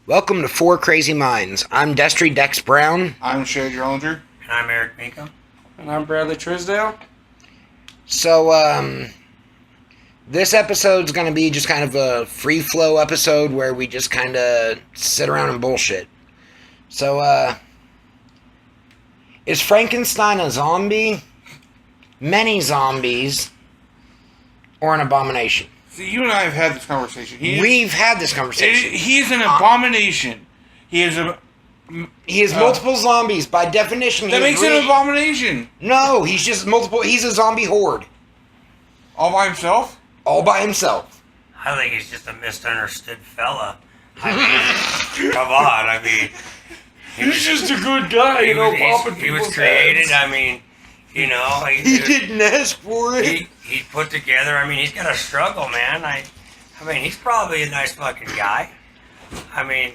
Welcome to Four Crazy Minds. I'm Destry Dex Brown. I'm Shay Drollinger. And I'm Eric Minkum. And I'm Bradley Trisdale. So, this episode's going to be just kind of a free flow episode where we just kind of sit around and bullshit. So, is Frankenstein a zombie, many zombies, or an abomination? See, you and I have had this conversation. We've had this conversation. He's an abomination. He is multiple zombies. By definition, that makes him an abomination. No, he's just multiple. He's a zombie horde. All by himself? All by himself. I think he's just a misunderstood fella. I mean, come on. I mean, He's just a good guy, he was created. I mean, you know, he didn't ask for it. He put together. I mean, he's got a struggle, man. I mean, he's probably a nice fucking guy. I mean,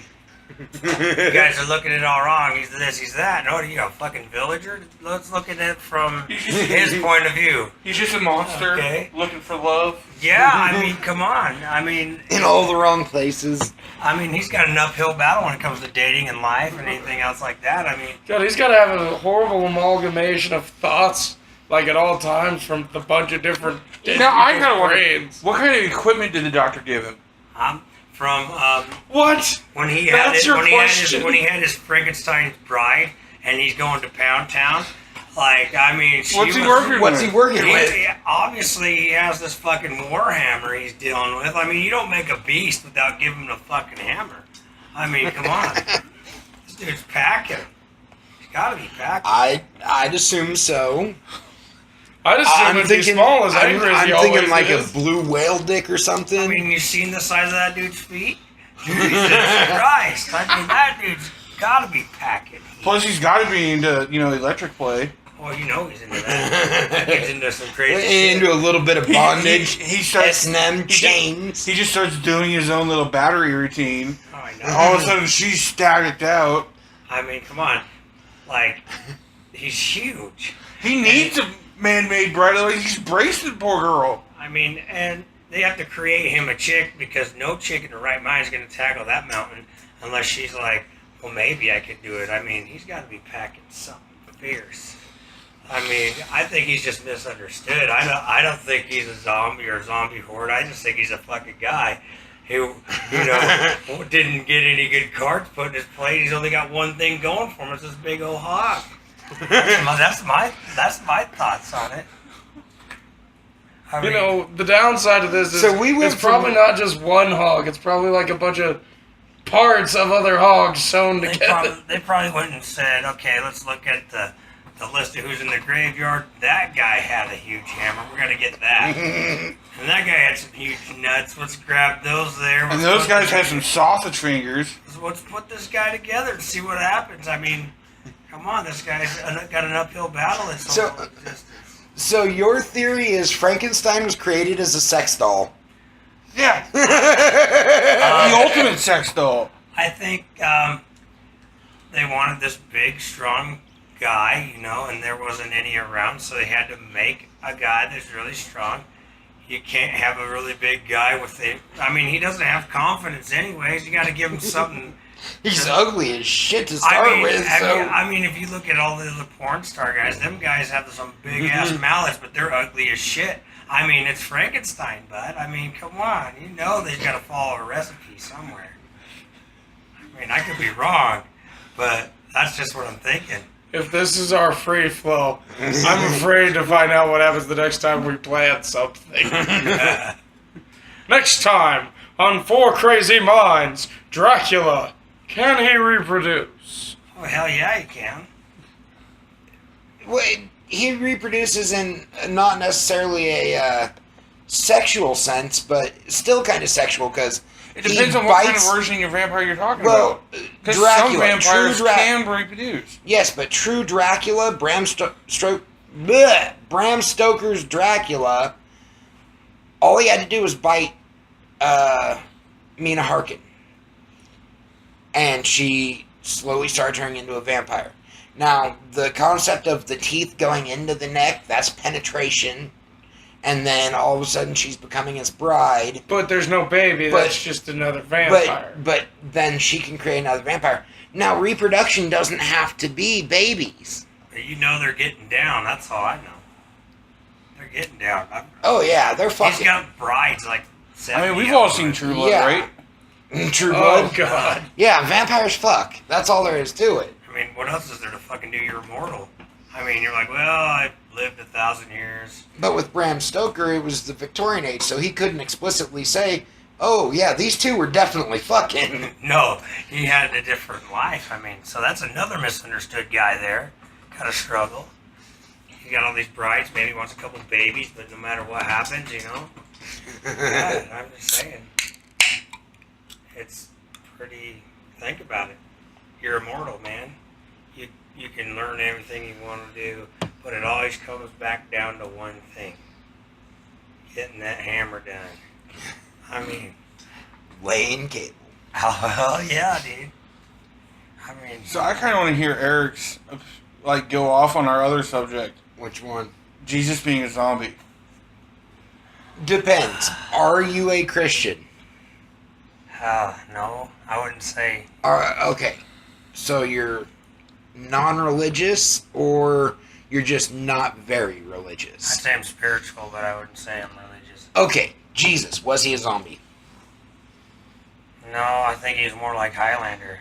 you guys are looking at it all wrong. He's this, he's that. No, you a fucking villager? Let's look at it from his point of view. He's just a monster looking for love. Yeah, I mean, come on. I mean, in all the wrong places. I mean, he's got an uphill battle when it comes to dating and life and anything else like that. I mean, God, he's got to have a horrible amalgamation of thoughts, like at all times, from the bunch of different. Now I gotta wonder, what kind of equipment did the doctor give him? From what? When he had his Frankenstein's bride, and he's going to Pound Town. Like, I mean, what's he working with? Obviously, he has this fucking warhammer he's dealing with. I mean, you don't make a beast without giving him a fucking hammer. I mean, come on. This dude's packing. He's got to be packing. I'd assume so. I'd assume it'd be small as angry as he always is. I'm thinking like a blue whale dick or something. I mean, you seen the size of that dude's feet? Jesus Christ. I mean, that dude's got to be packing. Plus, he's got to be into, electric play. Well, you know he's into that. He's into some crazy shit. Into a little bit of bondage. He starts S&M chains. He just starts doing his own little battery routine. Oh, I know. All of a sudden, she's stacked out. I mean, come on. Like, he's huge. He needs a man-made bride. Otherwise, he's braced the poor girl. I mean, and they have to create him a chick because no chick in her right mind is going to tackle that mountain unless she's like, well, maybe I could do it. I mean, he's got to be packing something fierce. I mean, I think he's just misunderstood. I don't think he's a zombie or a zombie horde. I just think he's a fucking guy who, didn't get any good cards put in his plate. He's only got one thing going for him. It's this big old hog. That's my thoughts on it. I mean, the downside of this is it's probably not just one hog. It's probably like a bunch of parts of other hogs sewn together. They probably went and said, okay, let's look at the list of who's in the graveyard. That guy had a huge hammer. We're going to get that. And that guy had some huge nuts. Let's grab those there. And those guys had some sausage fingers. Let's put this guy together and see what happens. I mean, come on, this guy's got an uphill battle in existence. So your theory is Frankenstein was created as a sex doll? Yeah. The ultimate sex doll. I think they wanted this big, strong guy, and there wasn't any around, so they had to make a guy that's really strong. You can't have a really big guy he doesn't have confidence anyways. You got to give him something. He's ugly as shit to start with. I mean, if you look at all the other porn star guys, them guys have some big ass mallets, but they're ugly as shit. I mean, it's Frankenstein, bud. I mean, come on. They've got to follow a recipe somewhere. I mean, I could be wrong, but that's just what I'm thinking. If this is our free flow, I'm afraid to find out what happens the next time we plan something. Next time on Four Crazy Minds, Dracula. Can he reproduce? Oh, hell yeah, he can. Well, he reproduces in not necessarily a sexual sense, but still kind of sexual because it depends on what kind of version of vampire you're talking about. Because some vampires can reproduce. Yes, but true Dracula, Bram Stoker's Dracula, all he had to do was bite Mina Harkin. And she slowly started turning into a vampire. Now, the concept of the teeth going into the neck, that's penetration. and then all of a sudden she's becoming his bride. But there's no baby. That's just another vampire. But then she can create another vampire. Now, reproduction doesn't have to be babies. You know they're getting down. That's all I know. They're getting down. Oh, yeah. They're fucking... He's got brides like 70. I mean, we've all seen True Blood, right? True Blood? Oh, God. Yeah, vampires fuck. That's all there is to it. I mean, what else is there to fucking do? You're immortal. I mean, you're like, well, I lived 1,000 years. But with Bram Stoker, it was the Victorian age, so he couldn't explicitly say, oh, yeah, these two were definitely fucking. No, he had a different life. I mean, so that's another misunderstood guy there. Got to struggle. He got all these brides. Maybe he wants a couple babies, but no matter what happens, you know. Yeah, I'm just saying. It's pretty... Think about it. You're immortal, man. You can learn everything you want to do, but it always comes back down to one thing. Getting that hammer done. I mean... Laying cable. Oh, yeah, dude. I mean... So I kind of want to hear Eric's, like, go off on our other subject. Which one? Jesus being a zombie. Depends. Are you a Christian? No, I wouldn't say. Okay. So you're non-religious, or you're just not very religious? I'd say I'm spiritual, but I wouldn't say I'm religious. Okay. Jesus, was he a zombie? No, I think he's more like Highlander.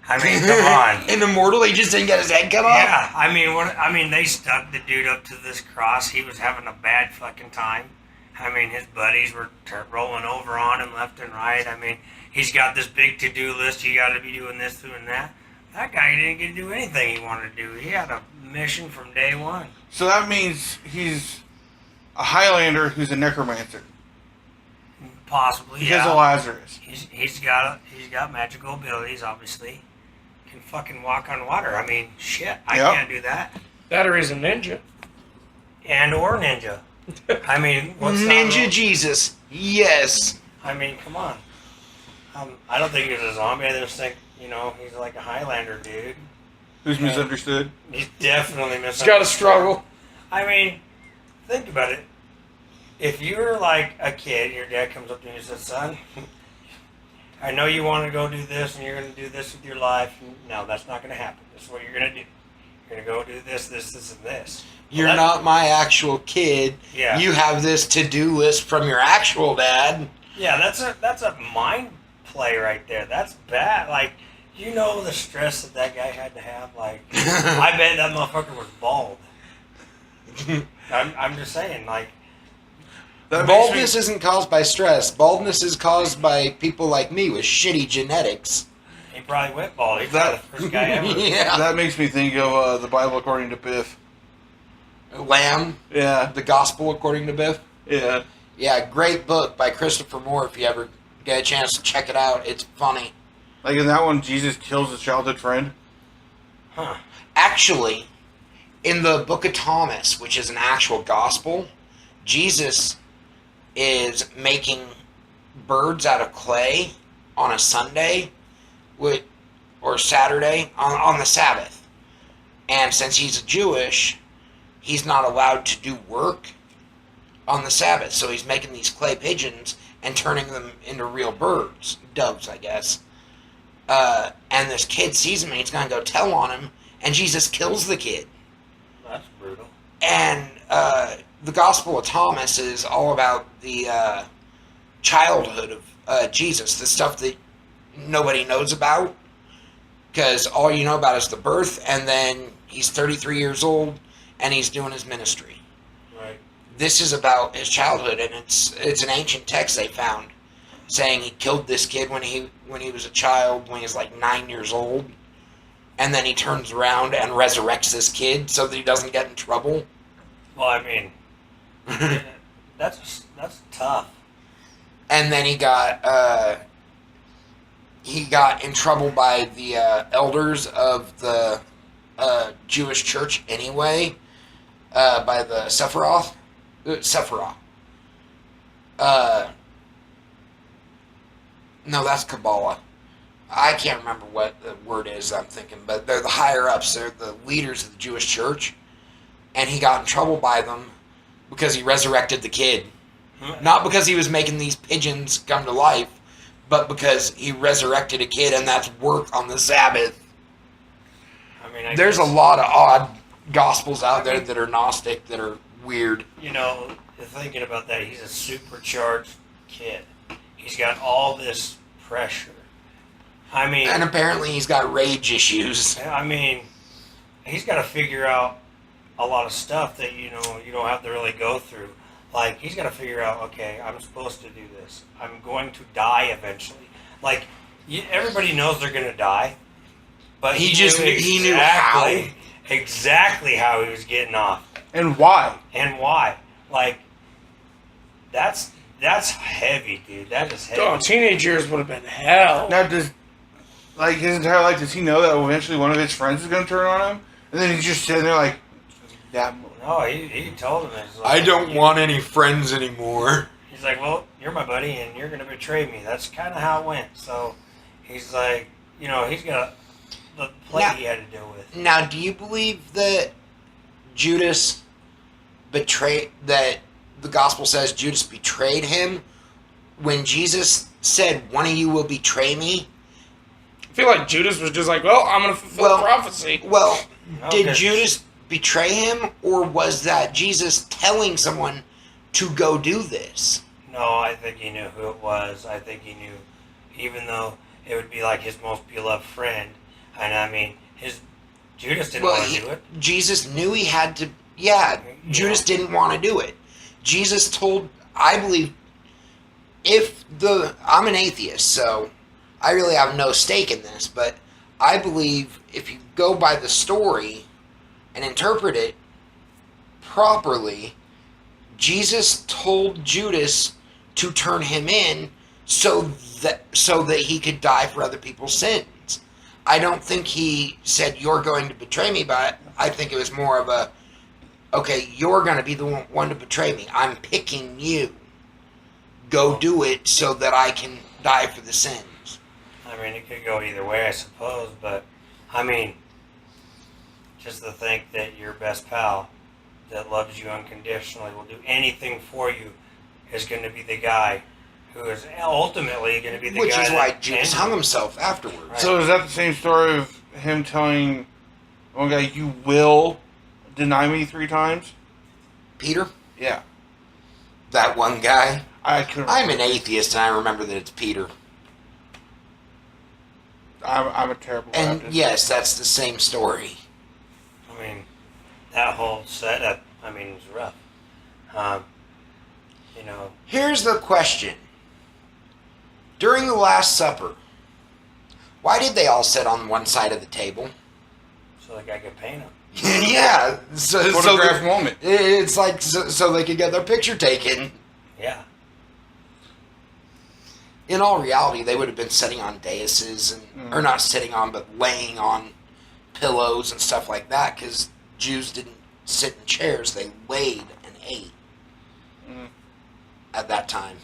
I mean, come on. In Immortal, he just didn't get his head cut off? Yeah, I mean, they stuck the dude up to this cross. He was having a bad fucking time. I mean, his buddies were rolling over on him left and right. I mean, he's got this big to-do list. You got to be doing this, doing that. That guy didn't get to do anything he wanted to do. He had a mission from day one. So that means he's a Highlander who's a necromancer. Possibly, because of Lazarus. He's got magical abilities, obviously. Can fucking walk on water. I mean, shit, I can't do that. That or he's a ninja. Or ninja. I mean, what's Ninja Jesus. Yes. I mean, come on. I don't think he's a zombie. I just think, he's like a Highlander dude. Who's misunderstood? He's definitely misunderstood. He's got to struggle. I mean, think about it. If you're like a kid, your dad comes up to you and says, son, I know you want to go do this and you're going to do this with your life. No, that's not going to happen. This is what you're going to do. You're going to go do this, this, and this. You're not my actual kid. Yeah. You have this to-do list from your actual dad. Yeah, that's a mind play right there. That's bad. Like, the stress that guy had to have. Like, I bet that motherfucker was bald. I'm just saying, like. Baldness isn't caused by stress. Baldness is caused by people like me with shitty genetics. He probably went bald. He's the first guy ever. Yeah. That makes me think of the Bible according to Biff. Lamb? Yeah. The Gospel according to Biff? Yeah. Yeah, great book by Christopher Moore if you ever get a chance to check it out. It's funny. Like in that one, Jesus kills his childhood friend? Huh. Actually, in the Book of Thomas, which is an actual gospel, Jesus is making birds out of clay on a Sunday or Saturday on the Sabbath. And since he's Jewish, he's not allowed to do work on the Sabbath. So he's making these clay pigeons and turning them into real birds. Doves, I guess. And this kid sees him and he's going to go tell on him. And Jesus kills the kid. That's brutal. And the Gospel of Thomas is all about the childhood of Jesus. The stuff that nobody knows about. Because all you know about is the birth. And then he's 33 years old. And he's doing his ministry. Right. This is about his childhood, and it's an ancient text they found saying he killed this kid when he was a child, when he was like 9 years old, and then he turns around and resurrects this kid so that he doesn't get in trouble. Well, I mean, that's tough. And then he got in trouble by the elders of the Jewish church anyway. By the Sephiroth. No, that's Kabbalah. I can't remember what the word is I'm thinking, but they're the higher ups. They're the leaders of the Jewish church. And he got in trouble by them because he resurrected the kid. Not because he was making these pigeons come to life, but because he resurrected a kid, and that's work on the Sabbath. I mean, there's a lot of odd gospels out there that are Gnostic, that are weird. You know, thinking about that, he's a supercharged kid. He's got all this pressure. I mean... And apparently he's got rage issues. I mean, he's got to figure out a lot of stuff that, you know, you don't have to really go through. Like, he's got to figure out, okay, I'm supposed to do this. I'm going to die eventually. Like, everybody knows they're going to die. But he knew exactly how he was getting off. And why. Like, that's heavy, dude. That is heavy. Oh, teenage years would have been hell. Now, his entire life, does he know that eventually one of his friends is going to turn on him? And then he's just sitting there like, that. No, he told him. Like, I don't want any friends anymore. He's like, well, you're my buddy, and you're going to betray me. That's kind of how it went. So he's like, you know, he's got the plate he had to deal with. Now, do you believe that Judas betrayed, that the gospel says Judas betrayed him when Jesus said, one of you will betray me? I feel like Judas was just like, well, I'm going to fulfill prophecy. Well, did Judas betray him, or was that Jesus telling someone to go do this? No, I think he knew who it was. I think he knew, even though it would be like his most beloved friend. And I mean, Judas didn't want to do it. Jesus knew he had to. Yeah, Judas didn't want to do it. Jesus told, I believe, I'm an atheist, so I really have no stake in this, but I believe if you go by the story and interpret it properly, Jesus told Judas to turn him in so that he could die for other people's sins. I don't think he said, you're going to betray me, but I think it was more of a, okay, you're going to be the one to betray me. I'm picking you. Go do it so that I can die for the sins. I mean, it could go either way, I suppose, but, I mean, just to think that your best pal that loves you unconditionally will do anything for you is going to be the guy who is ultimately going to be the guy. Which is why Judas hung himself afterwards. Right. So is that the same story of him telling one guy, you will deny me 3 times? Peter? Yeah. That one guy? I'm an atheist, and I remember that it's Peter. I'm a terrible And Baptist. yes, that's the same story. I mean, that whole setup, I mean, it was rough. You know. Here's the question. During the Last Supper, why did they all sit on one side of the table? So the guy could paint them. Yeah. Photograph moment. It's like so they could get their picture taken. Yeah. In all reality, they would have been sitting on daises, or not sitting on, but laying on pillows and stuff like that, because Jews didn't sit in chairs; they laid and ate at that time.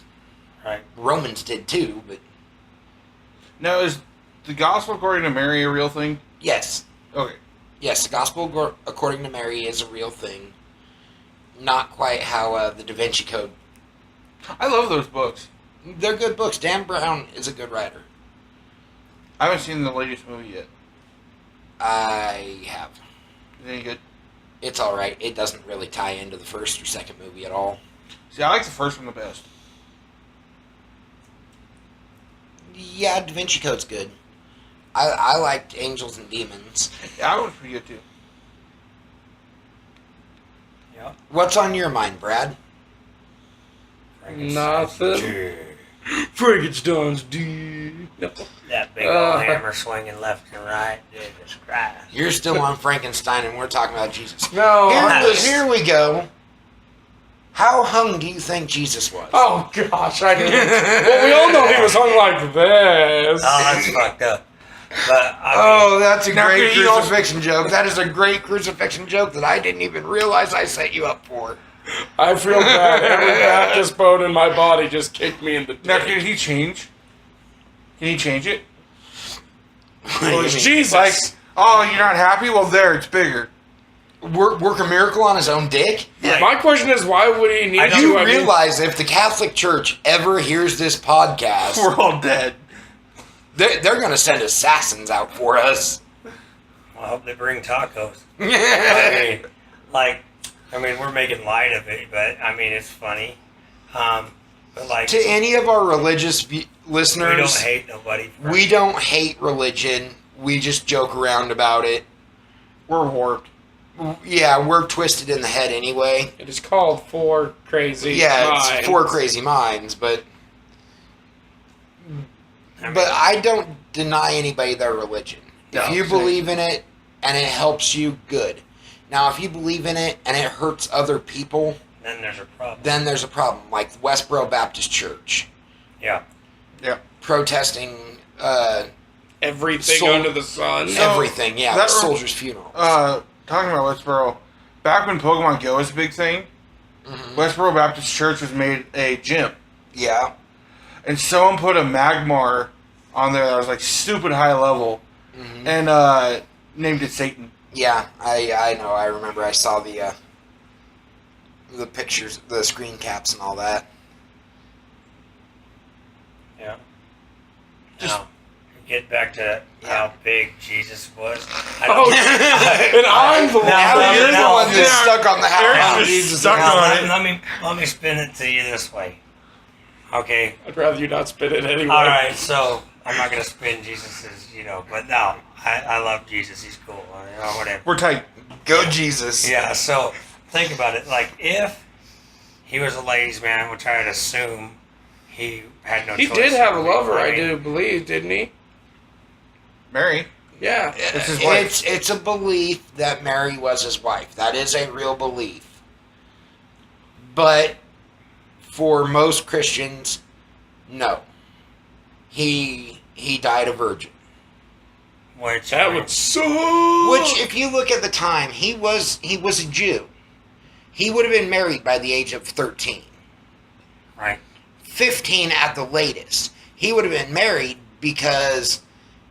Right. Romans did too, but Now, is the gospel according to Mary a real thing? yes, Okay. yes, the gospel according to Mary is a real thing. Not quite how the Da Vinci Code. I love those books. They're good books. Dan Brown is a good writer. I haven't seen the latest movie yet. I have. Is it any good? It's all right. It doesn't really tie into the first or second movie at all. See, I like the first one the best. Yeah, Da Vinci Code's good. I liked Angels and Demons. Yeah, that was pretty good too. Yeah. What's on your mind, Brad? Nothing. Frankenstein's dude. That big old hammer swinging left and right. Jesus Christ. You're still on Frankenstein, and we're talking about Jesus. No. Here we go. How hung do you think Jesus was? Oh, gosh. I didn't. Well, we all know he was hung like this. Oh, that's fucked up. But, I mean, That's a Now, great could you also- crucifixion joke. That is a great crucifixion joke that I didn't even realize I set you up for. I feel bad. Every Baptist bone in my body just kicked me in the Now, dick. can he change? Can he change it? What do you Well, mean? it's Jesus. Like, oh, you're not happy? Well, there, it's bigger. work a miracle on his own dick? My question is, why would he need to? You I mean, realize if the Catholic Church ever hears this podcast, We're all dead. they're going to send assassins out for us. I hope they bring tacos. Yeah. I mean, we're making light of it, but I mean, it's funny. But like, To any of our religious listeners, we don't hate nobody. we don't hate religion. We just joke around about it. We're warped. Yeah, we're twisted in the head anyway. it is called Four Crazy Yeah, Minds. it's four crazy minds, but I mean, I don't deny anybody their religion. No, If you same. believe in it and it helps you, good. Now, if you believe in it and it hurts other people, then there's a problem. then there's a problem. Like Westboro Baptist Church Yeah. protesting Everything Soul- under the sun. everything. Yeah, that the rem- soldiers' funeral. Talking about Westboro, back when Pokemon Go was a big thing, Mhm. Westboro Baptist Church was made a gym. Yeah. And someone put a Magmar on there that was like stupid high level Mhm. and named it Satan. Yeah, I know. I remember. I saw the pictures, the screen caps, and all that. Yeah. Just- Now, get back to how big Jesus was. Oh, and I'm the one. Now no, you're the no, one that's yeah. stuck on the Eric's house. just Jesus. stuck Now, on it. let me spin it to you this way. Okay. I'd rather you not spit it anyway. All right. So I'm not gonna spin Jesus's, but no, I love Jesus. He's cool. Whatever. We're tight. Go Jesus. Yeah. So think about it. Like if he was a ladies' man, which I'd assume he had no He choice. did have a lover, I I mean, do believe, didn't he? Mary. Yeah. It's his wife. It's a belief that Mary was his wife. That is a real belief. But for most Christians, no. He died a virgin. Which That would suck. Which, if you look at the time, he was a Jew. He would have been married by the age of 13. right. 15 at the latest. He would have been married because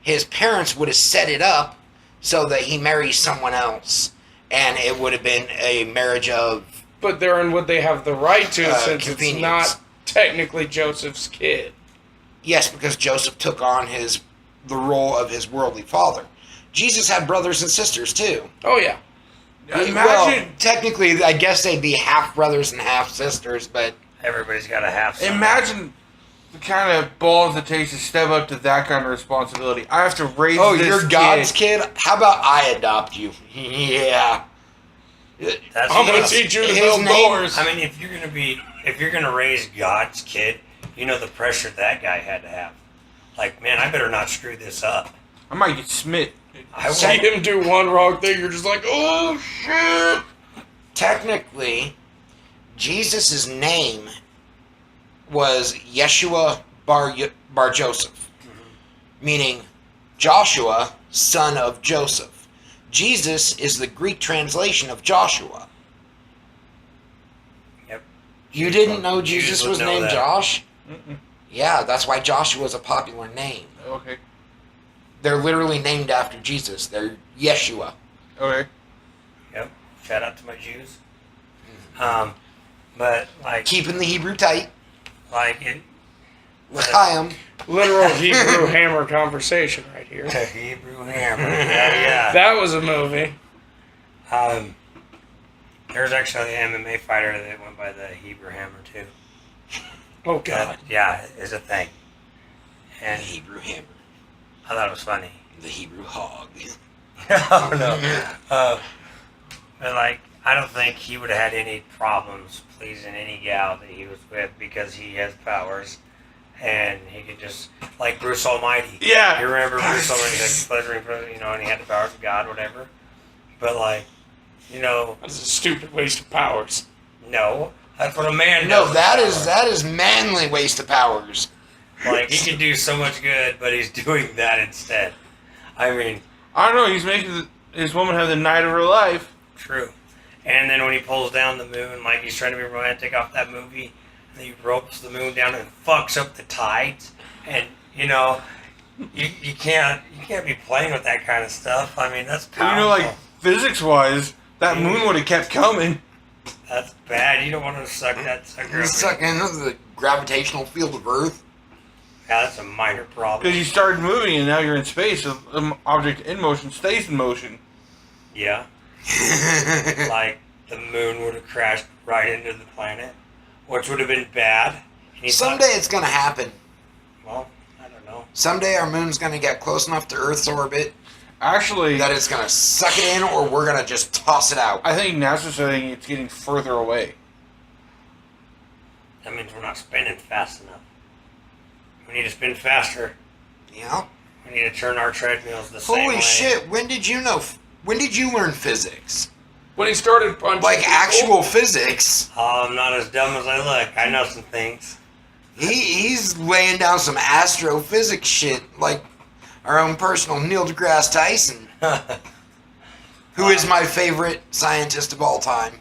his parents would have set it up so that he marries someone else. And it would have been a marriage of... But then would they have the right to, since it's convenience. not technically Joseph's kid? Yes, because Joseph took on the role of his worldly father. Jesus had brothers and sisters, too. Oh, yeah. Imagine. Well, technically, I guess they'd be half brothers and half sisters, but... Everybody's got to have some. Imagine the kind of balls it takes to step up to that kind of responsibility. I have to raise Oh, this you're kid. God's kid? How about I adopt you? Yeah. That's I'm going what- to teach you to his build name- doors. I mean, if you're gonna raise God's kid, you know the pressure that guy had to have. Like, man, I better not screw this up. I might get smit. I See won't. him do one wrong thing, you're just like, oh, shit. Technically, Jesus' name was Yeshua Bar Joseph, meaning Joshua, son of Joseph. Jesus is the Greek translation of Joshua. Yep. You didn't know Jews Jesus would was know named that. Josh? Mm-mm. Yeah, that's why Joshua is a popular name. Okay. They're literally named after Jesus. They're Yeshua. Okay. Yep. Shout out to my Jews. But like Keeping the Hebrew tight. it. L'chaim. Literal Hebrew hammer conversation right here. The Hebrew hammer. Yeah. That was a movie. There's actually an MMA fighter that went by the Hebrew hammer too. Oh, God. Yeah, it's a thing. The And Hebrew hammer. I thought it was funny. The Hebrew hog. Oh no. But like, I don't think he would have had any problems pleasing any gal that he was with because he has powers, and he could just like Bruce Almighty. Yeah. You remember Bruce Almighty, like pleasuring, and he had the powers of God, whatever. But like, That's a stupid waste of powers. no, that's what a man No, does. that is manly waste of powers. Like he can do so much good, but he's doing that instead. I mean, I don't know. He's making his woman have the night of her life. true. And then when he pulls down the moon, like he's trying to be romantic off that movie, and he ropes the moon down and fucks up the tides, and you can't be playing with that kind of stuff. I mean, that's powerful. Like physics wise, That moon would have kept coming. That's bad. You don't want to suck that sucker You're up. sucking into the gravitational field of Earth. Yeah, that's a minor problem. Because you started moving and now you're in space. So the object in motion stays in motion. Yeah. Like, the moon would have crashed right into the planet, which would have been bad. Someday it's going to happen. Well, I don't know. Someday our moon's going to get close enough to Earth's orbit Actually, that it's going to suck it in, or we're going to just toss it out. I think NASA's saying it's getting further away. That means we're not spinning fast enough. We need to spin faster. Yeah. We need to turn our treadmills the same way. Holy shit! When did you know? When did you learn physics? When he started punching Like people, actual physics? Oh, I'm not as dumb as I look. I know some things. He's laying down some astrophysics shit, like our own personal Neil deGrasse Tyson, who is my favorite scientist of all time.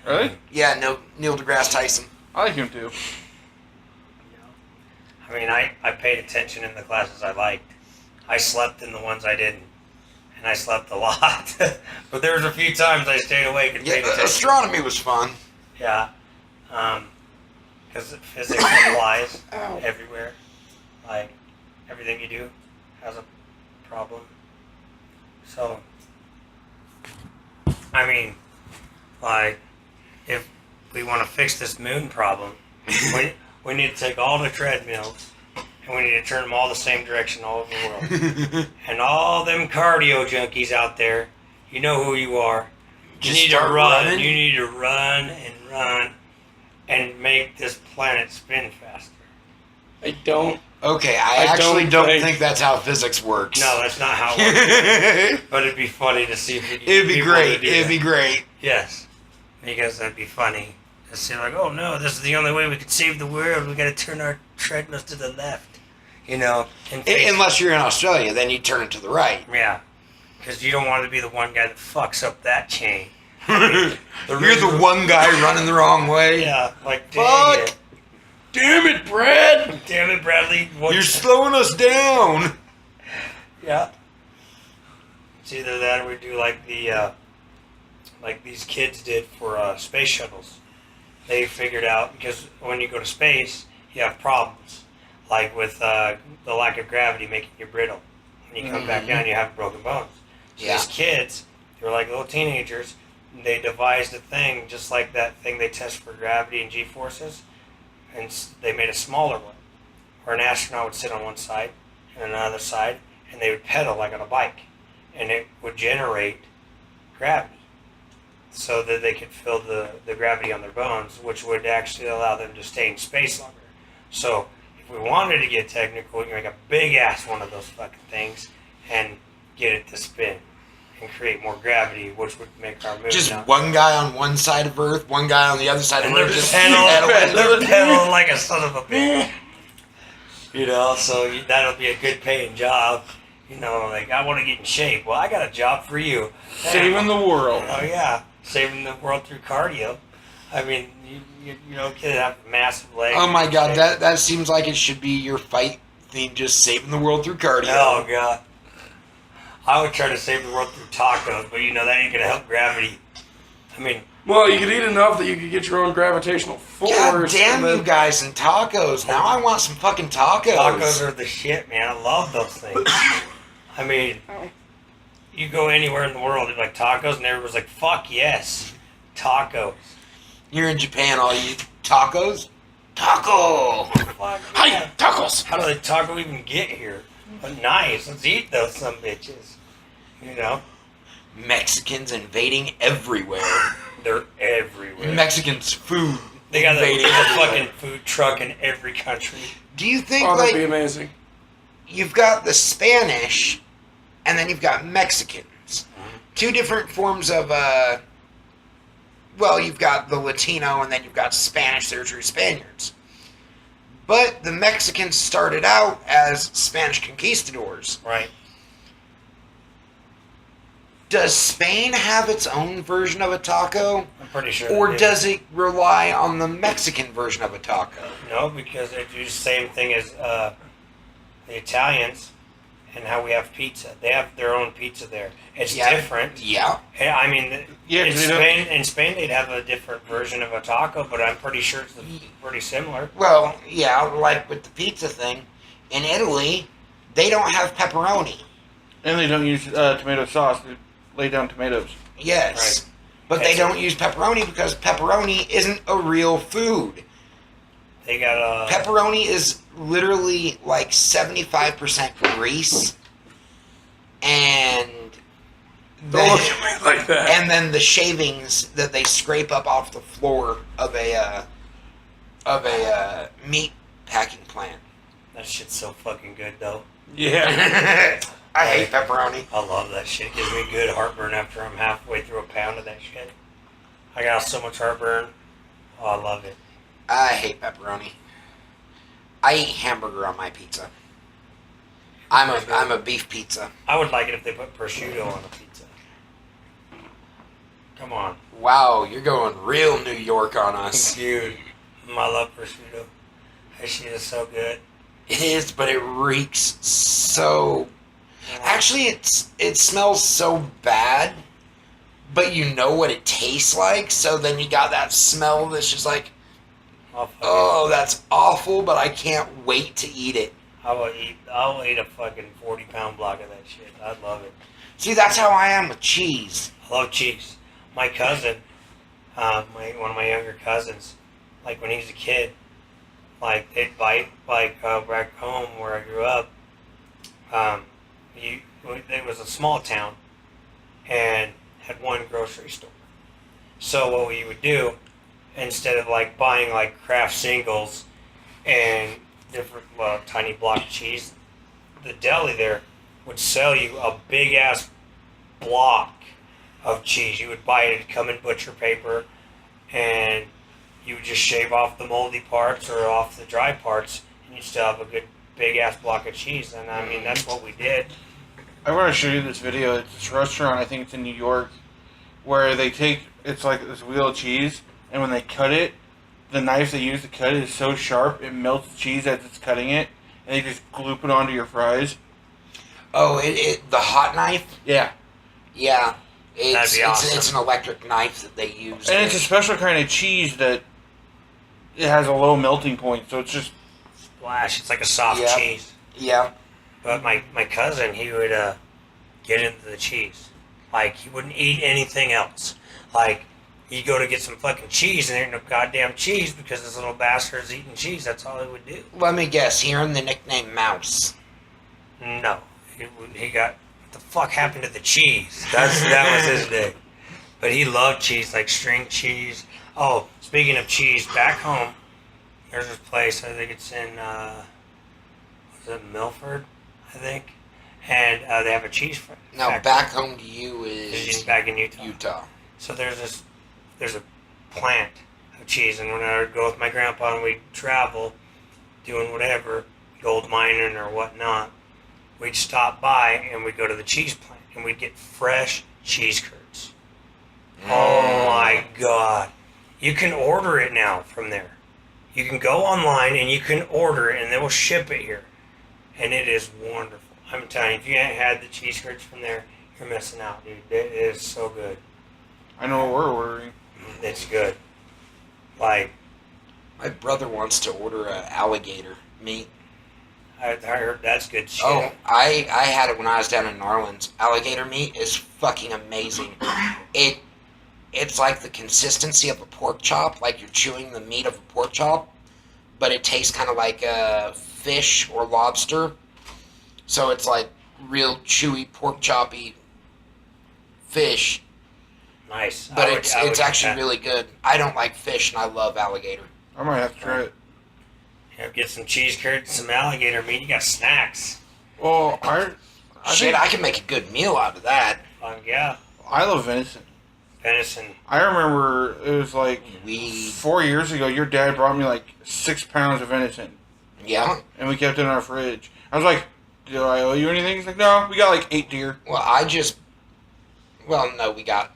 Really? Yeah, no, Neil deGrasse Tyson. I like him too. I mean, I paid attention in the classes I liked. I slept in the ones I didn't. And I slept a lot. But there was a few times I stayed awake and paid Yeah, attention. astronomy was fun. Yeah. Because physics applies everywhere. Like, everything you do has a problem. So, I mean, like, if we want to fix this moon problem, we need to take all the treadmills and we need to turn them all the same direction all over the world. And all them cardio junkies out there, you know who you are. You Just need to start run. running? You need to run and make this planet spin faster. I don't. Okay, I I actually don't don't think- think that's how physics works. No, that's not how it works. But it'd be funny to see if we could get It'd be people to great. do It'd that. be great. Yes, because that'd be funny to see. Like, oh no, this is the only way we could save the world. We got to turn our treadmills to the left. You know, and Unless you're in Australia, then you turn it to the right. yeah, because you don't want to be the one guy that fucks up that chain. I mean, You're the one guy running the wrong way. Yeah, like Fuck. dang it. Damn it, Brad! Damn it, Bradley. What- You're slowing us down. Yeah. It's either that or we do like the like these kids did for space shuttles. They figured out, because when you go to space, you have problems, like with the lack of gravity making you brittle. When you come back down, you have broken bones. So Yeah. these kids, they were like little teenagers. They devised a thing just like that thing they test for gravity and G-forces, and they made a smaller one, where an astronaut would sit on one side and on another side, and they would pedal like on a bike, and it would generate gravity so that they could feel the gravity on their bones, which would actually allow them to stay in space longer. So if we wanted to get technical, we can make a big ass one of those fucking things and get it to spin and create more gravity, which would make our moon Just now. one guy on one side of Earth, one guy on the other side And of they're Earth. Just pedaling, pedaling. they're pedaling like a son of a bitch. You know, so that'll be a good paying job. You know, like, I want to get in shape. Well, I got a job for you. Saving the world. Oh, yeah. Saving the world through cardio. I mean, you know, kids have massive legs. Oh my god, that seems like it should be your fight theme, just saving the world through cardio. Oh, God. I would try to save the world through tacos, but, you know, that ain't going to help gravity. I mean, Well, you could eat enough that you could get your own gravitational force. God damn and then- you guys and tacos. Now I want some fucking tacos. tacos are the shit, man. I love those things. I mean, you go anywhere in the world, it's like tacos, and everyone's like, fuck yes, tacos. You're in Japan, all you tacos? Taco! Fuck Hi, yeah. tacos! How did the taco even get here? But nice, let's eat those some bitches. You know, Mexicans invading everywhere. they're everywhere. Mexicans food They got invading a everywhere. fucking food truck in every country. Do you think Oh, that'd be like amazing. you've got the Spanish and then you've got Mexicans? Two different forms of well, you've got the Latino and then you've got Spanish, they're true Spaniards. But the Mexicans started out as Spanish conquistadors. Right. Does Spain have its own version of a taco? I'm pretty sure. Or they do. does it rely on the Mexican version of a taco? No, because they do the same thing as the Italians and how we have pizza. They have their own pizza there. It's Yeah. different. Yeah. I mean, Yeah, in 'cause they don't- Spain they'd have a different version of a taco, but I'm pretty sure it's pretty similar. Well, yeah, like with the pizza thing, in Italy, they don't have pepperoni. And they don't use tomato sauce to lay down tomatoes. Yes. Right. But they don't use pepperoni because pepperoni isn't a real food. They got Pepperoni is literally like 75% grease, and Don't look at me like that. and then the shavings that they scrape up off the floor of a meat packing plant. that shit's so fucking good though. Yeah. I hate pepperoni. I love that shit. It gives me good heartburn after I'm halfway through a pound of that shit. I got so much heartburn. Oh, I love it. I hate pepperoni. I eat hamburger on my pizza. I'm a beef pizza. I would like it if they put prosciutto on a pizza. Come on. Wow, you're going real New York on us. Dude, I love prosciutto. That shit is so good. It is, but it reeks so. Actually, it smells so bad, but you know what it tastes like. So then you got that smell that's just like, oh, that's awful, but I can't wait to eat it. I will eat a fucking 40-pound block of that shit. I love it. See, that's how I am with cheese. I love cheese. My cousin, one of my younger cousins, like when he was a kid, like they'd bite, like back home where I grew up, it was a small town and had one grocery store. So what we would do, instead of like buying like Kraft singles and different tiny block of cheese, the deli there would sell you a big ass block of cheese. You would buy it, it'd come in butcher paper, and you would just shave off the moldy parts or off the dry parts, and you still have a good big ass block of cheese. And I mean, that's what we did. I want to show you this video. It's this restaurant, I think it's in New York, where they take, it's like this wheel of cheese, and when they cut it, the knife they use to cut it is so sharp, it melts the cheese as it's cutting it, and they just gloop it onto your fries. Oh, the hot knife? Yeah. Yeah. That'd be awesome. It's an electric knife that they use. And it's a special kind of cheese that it has a low melting point, so it's just... Splash. It's like a soft Yep. cheese. Yeah. But my cousin, he would get into the cheese. Like, he wouldn't eat anything else. Like, he'd go to get some fucking cheese, and there ain't no goddamn cheese because this little bastard's eating cheese. That's all he would do. Let me guess, he earned the nickname Mouse. No. He got... What the fuck happened to the cheese? That was his day. But he loved cheese, like string cheese. Oh, speaking of cheese, back home, there's this place, I think it's in, was it Milford, I think? And they have a cheese factory. Now, back home to you It's is back in Utah. Utah. So there's a plant of cheese, and when I would go with my grandpa and we'd travel, doing whatever, gold mining or whatnot, we'd stop by and we'd go to the cheese plant and we'd get fresh cheese curds. Oh my god. You can order it now from there. You can go online and you can order it and they will ship it here. And it is wonderful. I'm telling you, if you ain't had the cheese curds from there, you're missing out, dude. It is so good. I know what we're ordering. It's good. Like, My brother wants to order alligator meat. I heard that's good shit. Oh, I had it when I was down in New Orleans. Alligator meat is fucking amazing. It's like the consistency of a pork chop, like you're chewing the meat of a pork chop, but it tastes kind of like fish or lobster. So it's like real chewy pork choppy fish, Nice. but I would it's get actually that. really good. I don't like fish, and I love alligator. I might have to try it. Get some cheese curds, some alligator meat. You got snacks. Well, I Shit, think I can make a good meal out of that. Yeah. I love venison. Venison. I remember it was like We 4 years ago, your dad brought me like 6 pounds of venison, yeah. and we kept it in our fridge. I was like, do I owe you anything? He's like, no, we got like 8 deer. Well, no, we got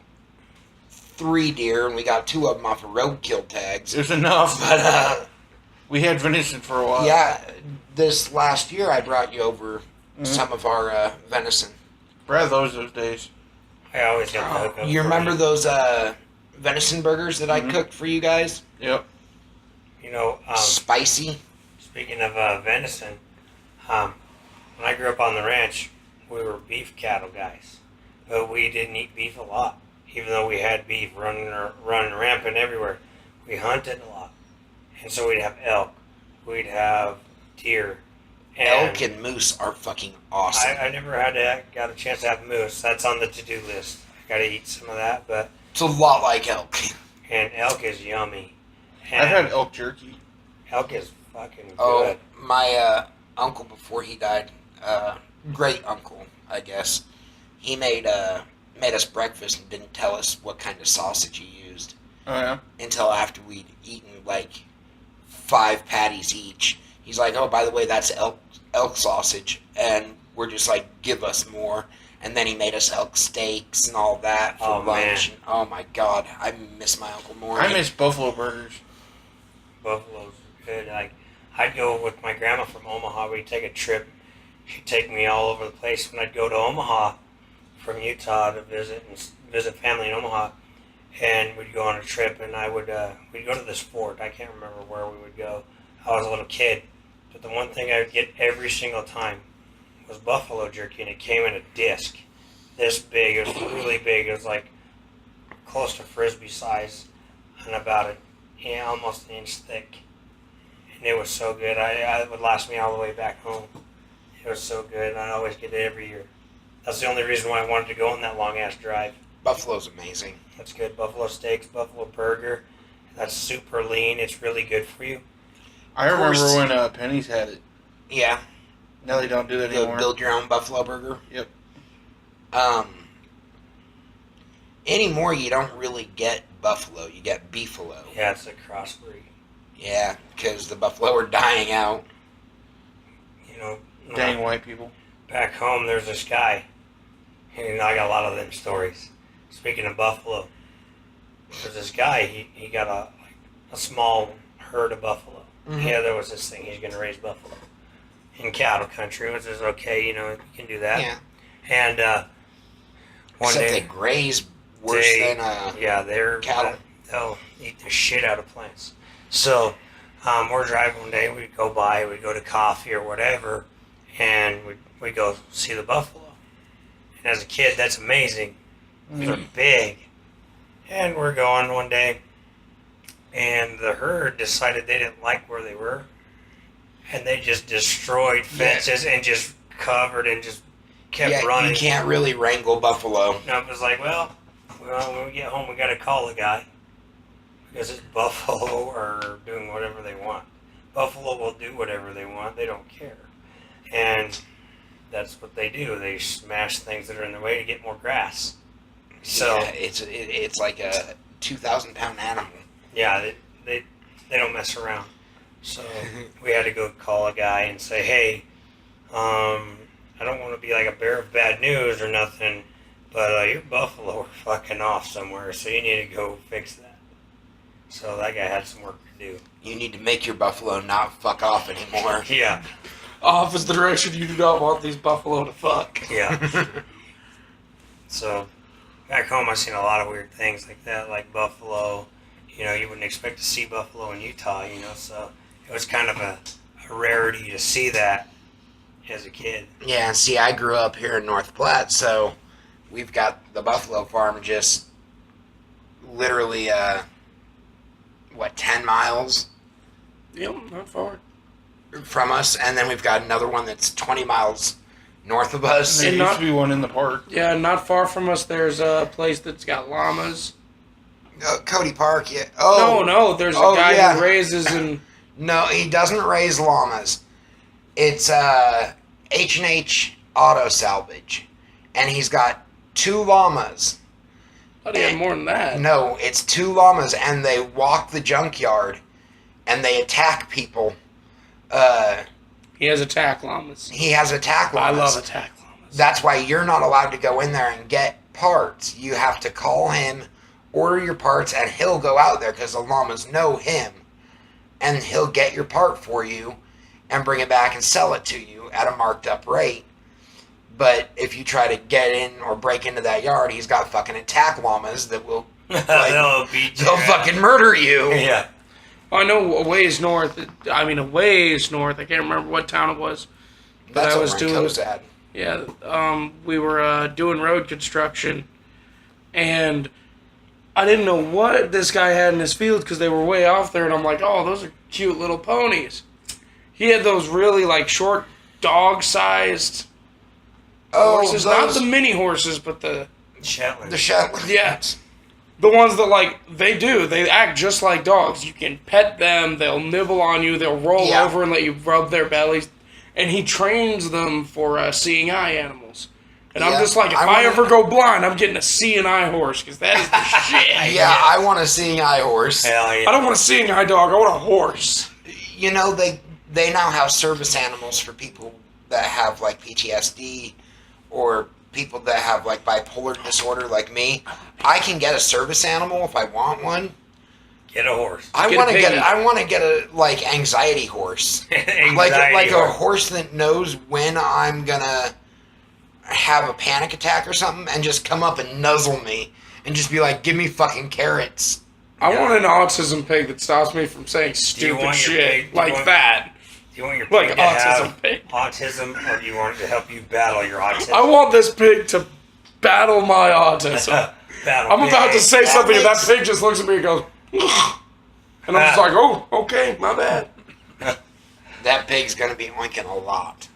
3 deer, and we got 2 of them off of roadkill tags. It was enough. But, We had venison for a while. yeah, this last year I brought you over some of our venison. Brad loves those days. I always get the hookup. You remember those venison burgers that I Mhm. cooked for you guys? Yep. You know, Spicy. speaking of venison, when I grew up on the ranch, we were beef cattle guys, but we didn't eat beef a lot, even though we had beef running rampant everywhere. We hunted a lot, and so we'd have elk, we'd have deer. Elk and moose are fucking awesome. I never got a chance to have moose. That's on the to-do list. I gotta eat some of that, but It's a lot like elk. and elk is yummy. And I've had elk jerky. elk is fucking good. Oh, my uncle before he died, great uncle, I guess. He made us breakfast and didn't tell us what kind of sausage he used Oh yeah. until after we'd eaten like 5 patties each. He's like, "Oh, by the way, that's elk sausage," and we're just like, "Give us more." And then he made us elk steaks and all that for lunch. Man. And, oh my God, I miss my Uncle Maury. I miss buffalo burgers. Buffalo's good. Like, I'd go with my grandma from Omaha. We'd take a trip. She'd take me all over the place when I'd go to Omaha from Utah to visit family in Omaha. And we'd go on a trip, and we'd go to this fort. I can't remember where we would go. I was a little kid. But the one thing I would get every single time was buffalo jerky, and it came in a disc. This big. It was really big. It was like close to Frisbee size and about almost an inch thick. And it was so good. It would last me all the way back home. It was so good. I always get it every year. That's the only reason why I wanted to go on that long-ass drive. Buffalo's amazing. That's good. Buffalo steaks, buffalo burger. That's super lean. It's really good for you. I Of course. remember when Penny's had it. Yeah, Now they don't do that anymore. build your own buffalo burger. Yep. Anymore you don't really get buffalo. You get beefalo. Yeah, it's a crossbreed. Yeah, because the buffalo are dying out. You know, Dang white people. back home there's this guy. And I got a lot of them stories. Speaking of buffalo, there's this guy. He got a small herd of buffalo. Mhm. Yeah, there was this thing. He's going to raise buffalo in cattle country, which is okay. You know, you can do that. Yeah. And one Except day, they graze worse than they're cattle. They'll eat the shit out of plants. So we're driving one day. We'd go by. We'd go to coffee or whatever, and we'd go see the buffalo. And as a kid, that's amazing. They're big. And we're going one day, and the herd decided they didn't like where they were, and they just destroyed fences and just covered and just kept running. You can't really wrangle buffalo. And I was like, well, when we get home, we got to call the guy because it's buffalo are doing whatever they want. Buffalo will do whatever they want. They don't care. And that's what they do. They smash things that are in their way to get more grass. So Yeah, it's like a 2,000-pound animal. yeah, they don't mess around. So we had to go call a guy and say, hey, I don't want to be like a bearer of bad news or nothing, but your buffalo are fucking off somewhere, so you need to go fix that. So that guy had some work to do. You need to make your buffalo not fuck off anymore. Yeah, Off is the direction you do not want these buffalo to fuck. yeah. So back home, I've seen a lot of weird things like that, like buffalo. You know, you wouldn't expect to see buffalo in Utah, you know, so it was kind of a rarity to see that as a kid. Yeah, see, I grew up here in North Platte, so we've got the buffalo farm just literally, 10 miles Yep, not far. from us, and then we've got another one that's 20 miles north of us. There And used not- to be one in the park. Yeah, not far from us, there's a place that's got llamas. Cody Park, yeah. Oh, No, there's a Oh, guy yeah. who raises and no, he doesn't raise llamas. It's H&H Auto Salvage, and he's got 2 llamas. I thought he had more than that. No, it's 2 llamas, and they walk the junkyard, and they attack people. He has attack llamas. He has attack I llamas. love attack llamas. That's why you're not allowed to go in there and get parts. You have to call him, order your parts, and he'll go out there because the llamas know him. And he'll get your part for you and bring it back and sell it to you at a marked up rate. But if you try to get in or break into that yard, he's got fucking attack llamas that will They'll beat you. they'll fucking murder you. Yeah. I know a ways north. I can't remember what town it was. But That's I what was doing. Cozad. Yeah, we were doing road construction, and I didn't know what this guy had in his field because they were way off there, and I'm like, oh, those are cute little ponies. He had those really, like, short, dog-sized horses. Not the mini horses, but the Shetland. The Shetland. Yeah. The ones that, like, they act just like dogs. You can pet them, they'll nibble on you, they'll roll over and let you rub their bellies. And he trains them for seeing eye animals. And I'm just like, if I ever go blind, I'm getting a seeing eye horse, because that is the shit. Yeah, I want a seeing eye horse. Hell yeah. I don't want a seeing eye dog, I want a horse. You know, they now have service animals for people that have, like, PTSD or people that have, like, bipolar disorder like me. I can get a service animal if I want one. Get a horse. I want to get a, like, anxiety horse. like a horse that knows when I'm gonna have a panic attack or something and just come up and nuzzle me and just be like, give me fucking carrots. I want an autism pig that stops me from saying stupid shit like that. Do you want your pig Like to have autism, autism, or do you want it to help you battle your autism? I want this pig to battle my autism. I'm about to say something and that pig just looks at me and goes, and I'm just like, oh, okay, my bad. That pig's gonna be oinking a lot.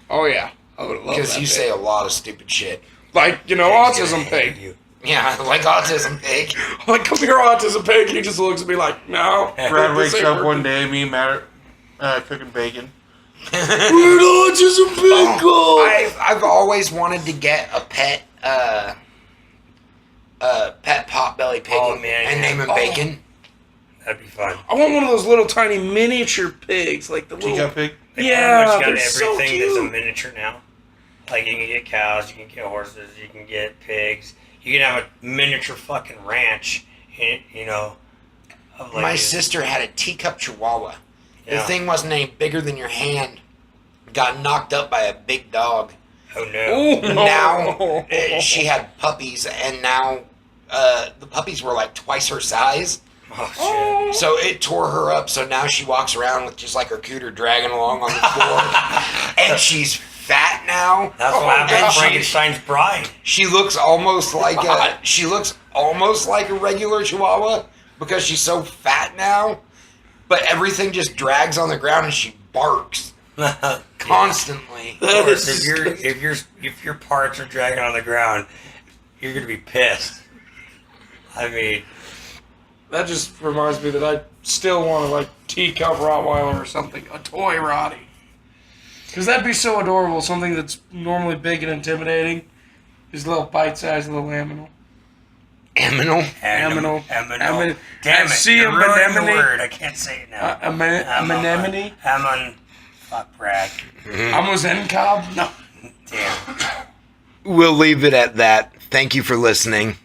Oh, yeah. I would love that Because you say a lot of stupid shit. Like, you know, Pig's autism gonna hate pig. you. Yeah, like autism pig. Like, come here, autism pig. He just looks at me like, no. Brad wakes up one day, me and Matt are cooking bacon. Where'd autism pig go? I've always wanted to get a pet potbelly pig and name him Bacon. That'd be fun. I want one of those little tiny miniature pigs, like the little... Teacup pig? They Yeah, pretty much they're got so everything that's a cute. miniature now. Like, you can get cows, you can get horses, you can get pigs. You can have a miniature fucking ranch, you know. Of like My sister had a teacup chihuahua. The Yeah. thing wasn't any bigger than your hand. Got knocked up by a big dog. Oh, no. Oh, Now she had puppies, and now the puppies were like twice her size. Oh, shit. So it tore her up. So now she walks around with just like her cooter dragging along on the floor. And she's fat now. That's what happened And to Frankenstein's bride. She looks almost like a regular chihuahua because she's so fat now. But everything just drags on the ground and she barks constantly. Of course, if your parts are dragging on the ground, you're gonna be pissed. I mean, That just reminds me that I still want a, like, teacup Rottweiler or something. A toy Rottie. Because that'd be so adorable. Something that's normally big and intimidating. Is a little bite-sized little aminal. Aminal? Aminal. Damn it! See You're a ruining the anemone. word. I can't say it now. Anemone? Fuck, Brad. Amozencob? No. Damn. We'll leave it at that. Thank you for listening.